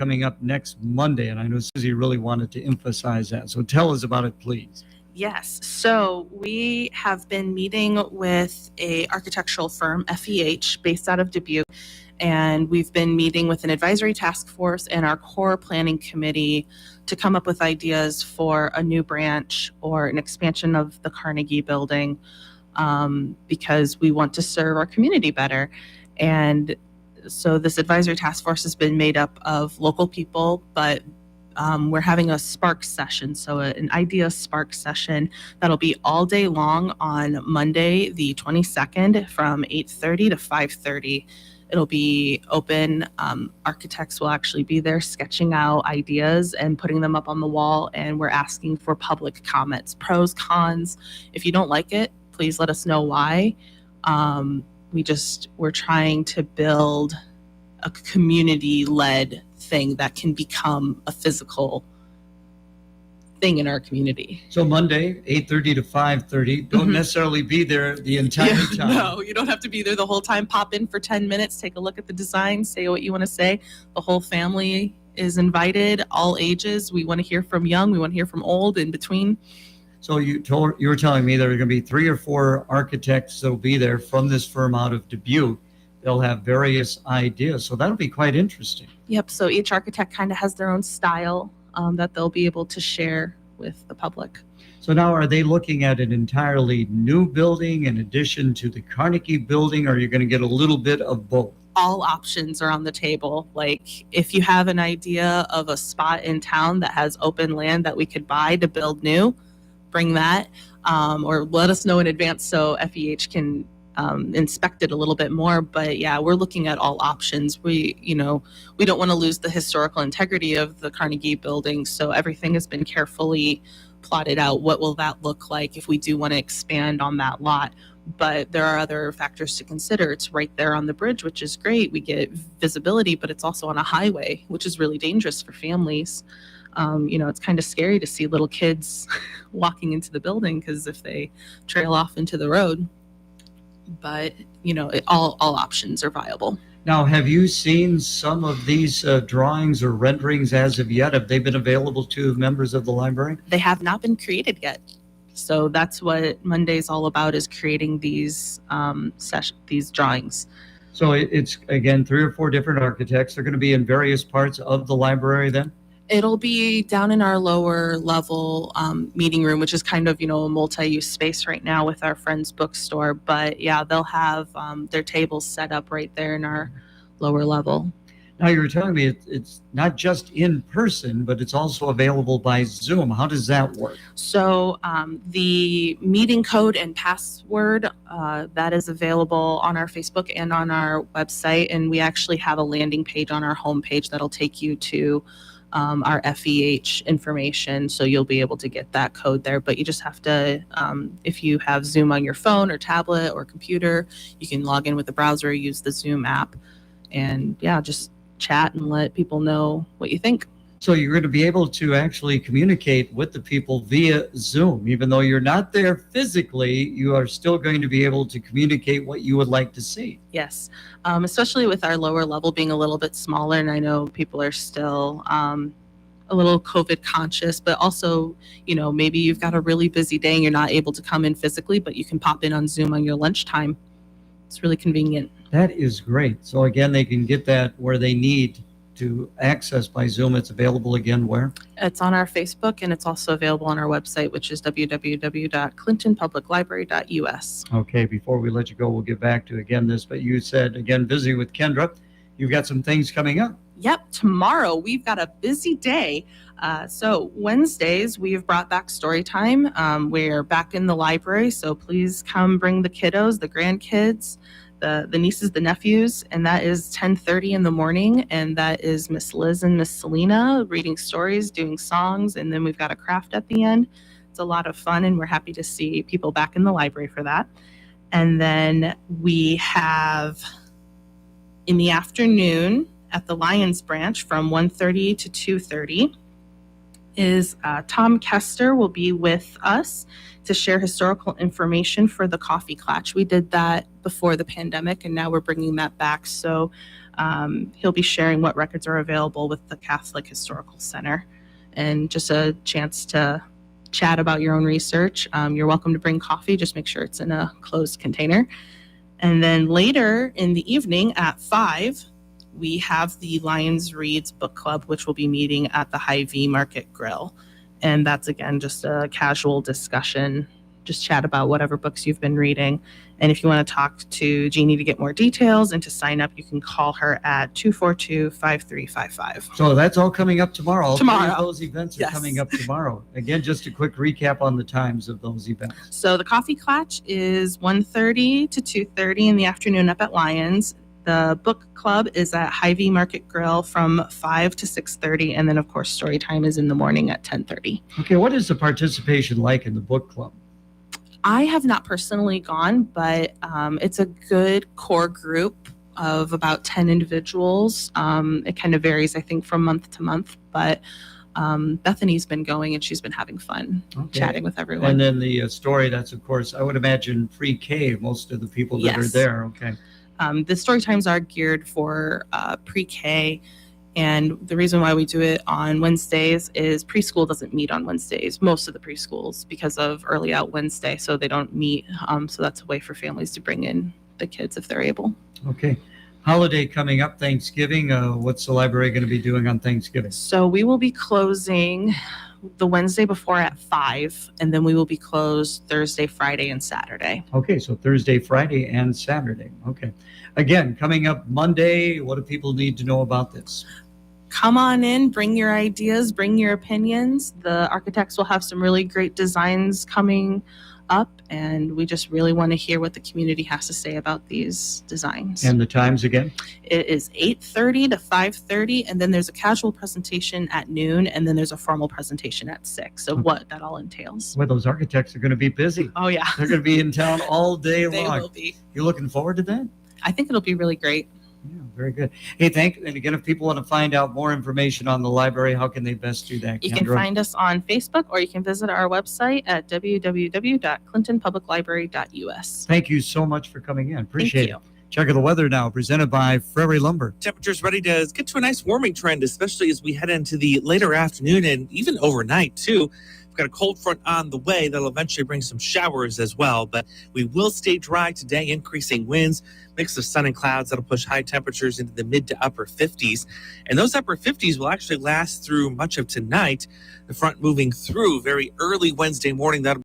coming up next Monday, and I know Susie really wanted to emphasize that. So tell us about it, please. Yes. So we have been meeting with a architectural firm, FEH, based out of Dubuque, and we've been meeting with an advisory task force and our core planning committee to come up with ideas for a new branch or an expansion of the Carnegie building, because we want to serve our community better. And so this advisory task force has been made up of local people, but we're having a spark session, so an idea spark session that'll be all day long on Monday, the 22nd, from 8:30 to 5:30. It'll be open. Architects will actually be there sketching out ideas and putting them up on the wall, and we're asking for public comments, pros, cons. If you don't like it, please let us know why. We're trying to build a community-led thing that can become a physical thing in our community. So Monday, 8:30 to 5:30. Don't necessarily be there the entire time. No, you don't have to be there the whole time. Pop in for 10 minutes, take a look at the design, say what you want to say. The whole family is invited, all ages. We want to hear from young, we want to hear from old, in between. So you were telling me there are going to be 3 or 4 architects that will be there from this firm out of Dubuque. They'll have various ideas, so that'll be quite interesting. Yep, so each architect kind of has their own style that they'll be able to share with the public. So now, are they looking at an entirely new building in addition to the Carnegie building, or are you going to get a little bit of both? All options are on the table. Like, if you have an idea of a spot in town that has open land that we could buy to build new, bring that, or let us know in advance so FEH can inspect it a little bit more. But yeah, we're looking at all options. We don't want to lose the historical integrity of the Carnegie building, so everything has been carefully plotted out. What will that look like if we do want to expand on that lot? But there are other factors to consider. It's right there on the bridge, which is great. We get visibility, but it's also on a highway, which is really dangerous for families. It's kind of scary to see little kids walking into the building because if they trail off into the road. But all options are viable. Now, have you seen some of these drawings or renderings as of yet? Have they been available to members of the library? They have not been created yet. So that's what Monday's all about, is creating these these drawings. So it's, again, 3 or 4 different architects. They're going to be in various parts of the library then? It'll be down in our lower level meeting room, which is kind of, a multi-use space right now with our friend's bookstore. But yeah, they'll have their tables set up right there in our lower level. Now, you were telling me it's not just in person, but it's also available by Zoom. How does that work? So the meeting code and password, that is available on our Facebook and on our website. And we actually have a landing page on our homepage that'll take you to our FEH information, so you'll be able to get that code there. But you just have to, if you have Zoom on your phone or tablet or computer, you can log in with the browser, use the Zoom app, and yeah, just chat and let people know what you think. So you're going to be able to actually communicate with the people via Zoom. Even though you're not there physically, you are still going to be able to communicate what you would like to see. Yes, especially with our lower level being a little bit smaller, and I know people are still a little COVID conscious, but also, maybe you've got a really busy day and you're not able to come in physically, but you can pop in on Zoom on your lunchtime. It's really convenient. That is great. So again, they can get that where they need to access by Zoom. It's available again where? It's on our Facebook, and it's also available on our website, which is www.clintonpubliclibrary.us. Okay, before we let you go, we'll get back to again this, but you said, again, busy with Kendra. You've got some things coming up. Yep, tomorrow we've got a busy day. So Wednesdays, we've brought back story time. We're back in the library, so please come bring the kiddos, the grandkids, the nieces, the nephews, and that is 10:30 in the morning, and that is Miss Liz and Miss Selena reading stories, doing songs, and then we've got a craft at the end. It's a lot of fun, and we're happy to see people back in the library for that. And then we have in the afternoon at the Lions branch from 1:30 to 2:30 is Tom Kester will be with us to share historical information for the Coffee Klatch. We did that before the pandemic, and now we're bringing that back. So He'll be sharing what records are available with the Catholic Historical Center, and just a chance to chat about your own research. You're welcome to bring coffee, just make sure it's in a closed container. And then later in the evening at 5, we have the Lions Reads Book Club, which will be meeting at the Hy-Vee Market Grill. And that's, again, just a casual discussion, just chat about whatever books you've been reading. And if you want to talk to Jeannie to get more details and to sign up, you can call her at 242-5355. So that's all coming up tomorrow. All Tomorrow. three of those events are coming up tomorrow. Again, just a quick recap on the times of those events. So the Coffee Clatch is 1:30 to 2:30 in the afternoon up at Lions. The book club is at Hy-Vee Market Grill from 5 to 6:30. And then, of course, story time is in the morning at 10:30. Okay, what is the participation like in the book club? I have not personally gone, but it's a good core group of about 10 individuals. It kind of varies, I think, from month to month, but Bethany's been going and she's been having fun chatting with everyone. And then the story, that's, of course, I would imagine pre-K, most of the people that are there. Okay. The story times are geared for pre-K. And the reason why we do it on Wednesdays is preschool doesn't meet on Wednesdays, most of the preschools, because of Early Out Wednesday. So they don't meet. So that's a way for families to bring in the kids if they're able. Okay. Holiday coming up, Thanksgiving. What's the library going to be doing on Thanksgiving? So we will be closing the Wednesday before at 5, and then we will be closed Thursday, Friday, and Saturday. Okay, so Thursday, Friday, and Saturday. Okay. Again, coming up Monday, what do people need to know about this? Come on in, bring your ideas, bring your opinions. The architects will have some really great designs coming up, and we just really want to hear what the community has to say about these designs. And the times again? It is 8:30 to 5:30, and then there's a casual presentation at noon, and then there's a formal presentation at 6 of what that all entails. Well, those architects are going to be busy. Oh, yeah. They're going to be in town all day long. They will be. You looking forward to that? I think it'll be really great. Yeah, very good. Hey, and again, if people want to find out more information on the library, how can they best do that, Kendra? You can find us on Facebook, or you can visit our website at www.clintonpubliclibrary.us. Thank you so much for coming in. Appreciate Thank it. you. Check of the weather now, presented by Prairie Lumber. Temperatures ready to get to a nice warming trend, especially as we head into the later afternoon and even overnight, too. We've got a cold front on the way that'll eventually bring some showers as well, but we will stay dry today, increasing winds, mix of sun and clouds that'll push high temperatures into the mid to upper 50s. And those upper 50s will actually last through much of tonight. The front moving through very early Wednesday morning. That'll